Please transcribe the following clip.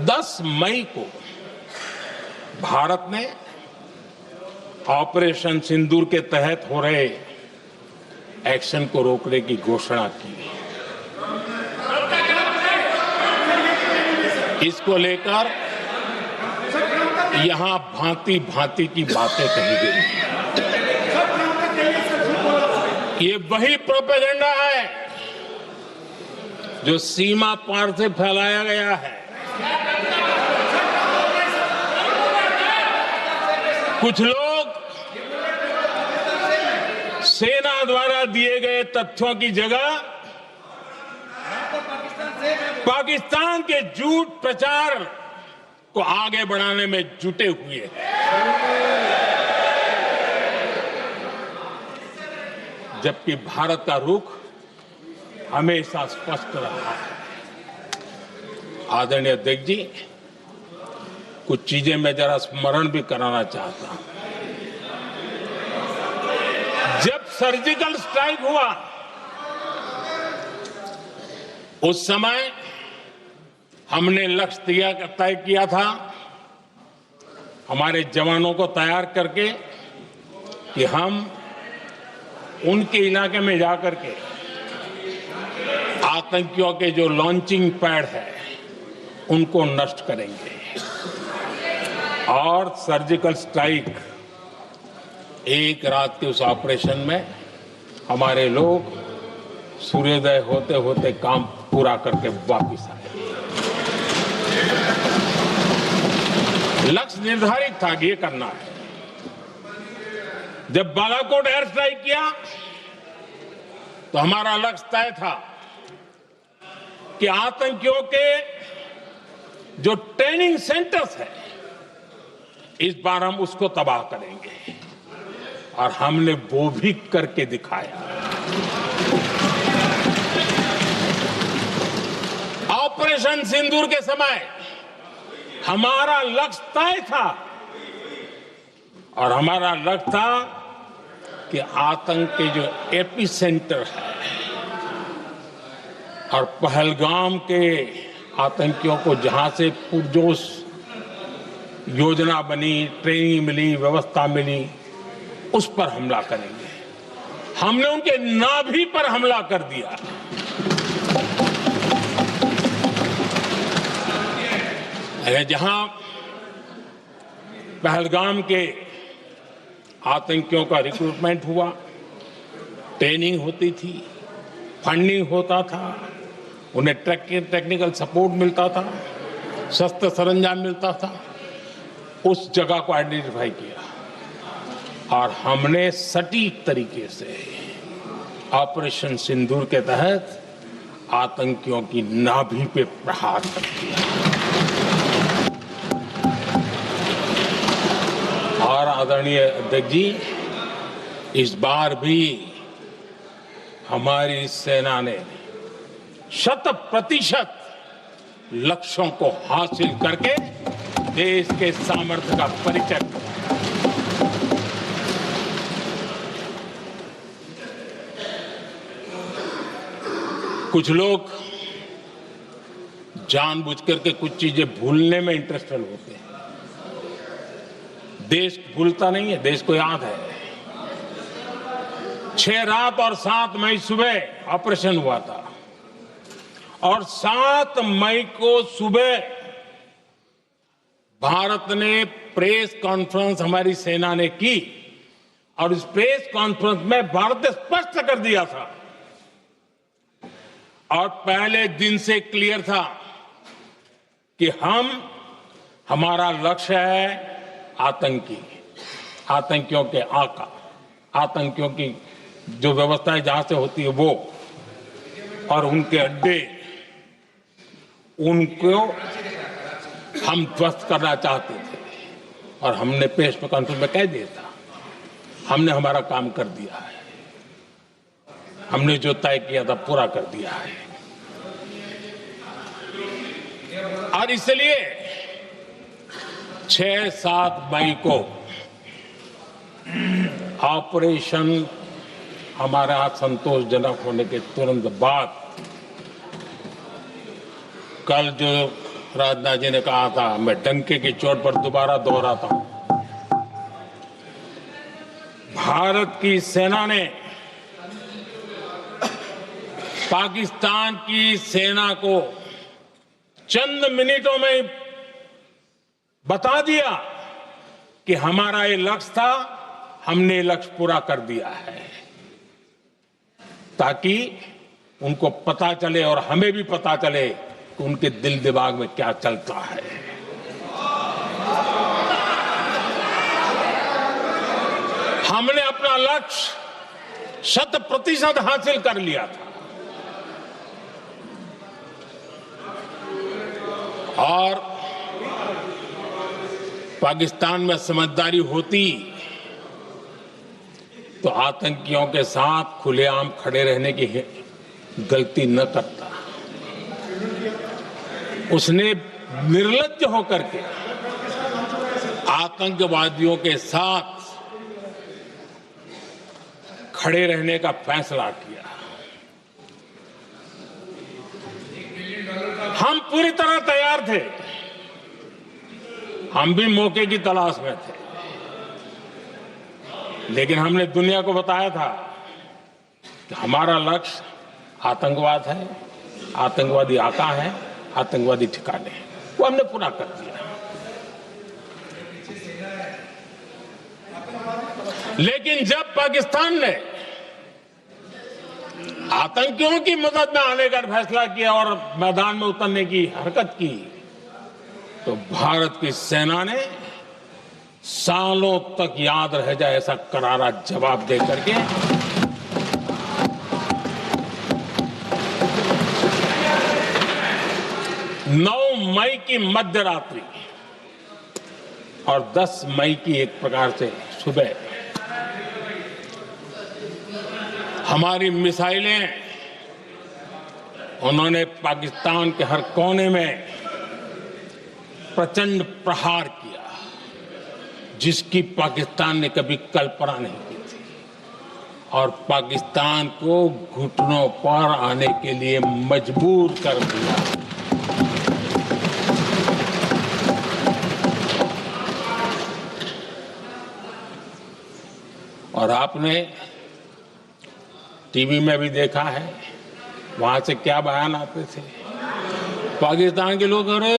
10 मई को भारत ने ऑपरेशन सिंदूर के तहत हो रहे एक्शन को रोकने की घोषणा की। इसको लेकर यहां भांति भांति की बातें कही गई। ये वही प्रोपेगेंडा है जो सीमा पार से फैलाया गया है। कुछ लोग सेना द्वारा दिए गए तथ्यों की जगह पाकिस्तान के झूठ प्रचार को आगे बढ़ाने में जुटे हुए हैं। जबकि भारत का रुख हमेशा स्पष्ट रहा है। आदरणीय अध्यक्ष जी, कुछ चीजें मैं जरा स्मरण भी कराना चाहता हूं। जब सर्जिकल स्ट्राइक हुआ उस समय हमने लक्ष्य तय किया था, हमारे जवानों को तैयार करके कि हम उनके इलाके में जाकर के आतंकियों के जो लॉन्चिंग पैड है उनको नष्ट करेंगे। और सर्जिकल स्ट्राइक एक रात के उस ऑपरेशन में हमारे लोग सूर्योदय होते होते काम पूरा करके वापस आए। लक्ष्य निर्धारित था कि ये करना है। जब बालाकोट एयर स्ट्राइक किया तो हमारा लक्ष्य तय था कि आतंकियों के जो ट्रेनिंग सेंटर्स है इस बार हम उसको तबाह करेंगे, और हमने वो भी करके दिखाया। ऑपरेशन सिंदूर के समय हमारा लक्ष्य तय था, और हमारा लक्ष्य था कि आतंक के जो एपी सेंटर है और पहलगाम के आतंकियों को जहां से पुरजोश योजना बनी, ट्रेनिंग मिली, व्यवस्था मिली, उस पर हमला करेंगे। हमने उनके नाभि पर हमला कर दिया। जहां पहलगाम के आतंकियों का रिक्रूटमेंट हुआ, ट्रेनिंग होती थी, फंडिंग होता था, उन्हें टेक्निकल सपोर्ट मिलता था, शस्त्र सरंजाम मिलता था, उस जगह को आइडेंटिफाई किया और हमने सटीक तरीके से ऑपरेशन सिंदूर के तहत आतंकियों की नाभि पे प्रहार कर दिया। और आदरणीय अध्यक्ष जी, इस बार भी हमारी सेना ने 100% लक्ष्यों को हासिल करके देश के सामर्थ्य का परिचय दिया। कुछ लोग जानबूझकर के कुछ चीजें भूलने में इंटरेस्टेड होते हैं। देश भूलता नहीं है, देश को याद है। 6 रात और 7 मई सुबह ऑपरेशन हुआ था, और 7 मई को सुबह भारत ने प्रेस कॉन्फ्रेंस हमारी सेना ने की, और इस प्रेस कॉन्फ्रेंस में भारत ने स्पष्ट कर दिया था, और पहले दिन से क्लियर था कि हमारा लक्ष्य है आतंकियों के आका, आतंकियों की जो व्यवस्थाएं जहां से होती है वो, और उनके अड्डे, उनको हम ध्वस्त करना चाहते थे। और हमने प्रेस कॉन्फ्रेंस में कह दिया था, हमने हमारा काम कर दिया है, हमने जो तय किया था पूरा कर दिया है। और इसलिए 6-7 मई को ऑपरेशन हमारा संतोषजनक होने के तुरंत बाद कल जो राजनाथ जी ने कहा था, मैं डंके की चोट पर दोबारा दोहराता हूं, भारत की सेना ने पाकिस्तान की सेना को चंद मिनटों में बता दिया कि हमारा ये लक्ष्य था, हमने ये लक्ष्य पूरा कर दिया है, ताकि उनको पता चले और हमें भी पता चले कि उनके दिल दिमाग में क्या चलता है। हमने अपना लक्ष्य 100% हासिल कर लिया था और पाकिस्तान में समझदारी होती तो आतंकियों के साथ खुलेआम खड़े रहने की गलती न करता। उसने निर्लज्ज होकर के आतंकवादियों के साथ खड़े रहने का फैसला किया। हम पूरी तरह तैयार थे, हम भी मौके की तलाश में थे, लेकिन हमने दुनिया को बताया था कि हमारा लक्ष्य आतंकवाद है, आतंकवादी आका है, आतंकवादी ठिकाने हैं। वो हमने पूरा कर दिया। लेकिन जब पाकिस्तान ने आतंकियों की मदद में आने का फैसला किया और मैदान में उतरने की हरकत की, तो भारत की सेना ने सालों तक याद रह जाए ऐसा करारा जवाब दे करके 9 मई की मध्य रात्रि और 10 मई की एक प्रकार से सुबह हमारी मिसाइलें उन्होंने पाकिस्तान के हर कोने में प्रचंड प्रहार किया, जिसकी पाकिस्तान ने कभी कल्पना नहीं की थी और पाकिस्तान को घुटनों पर आने के लिए मजबूर कर दिया। और आपने टीवी में भी देखा है, वहां से क्या बयान आते थे। पाकिस्तान के लोग, अरे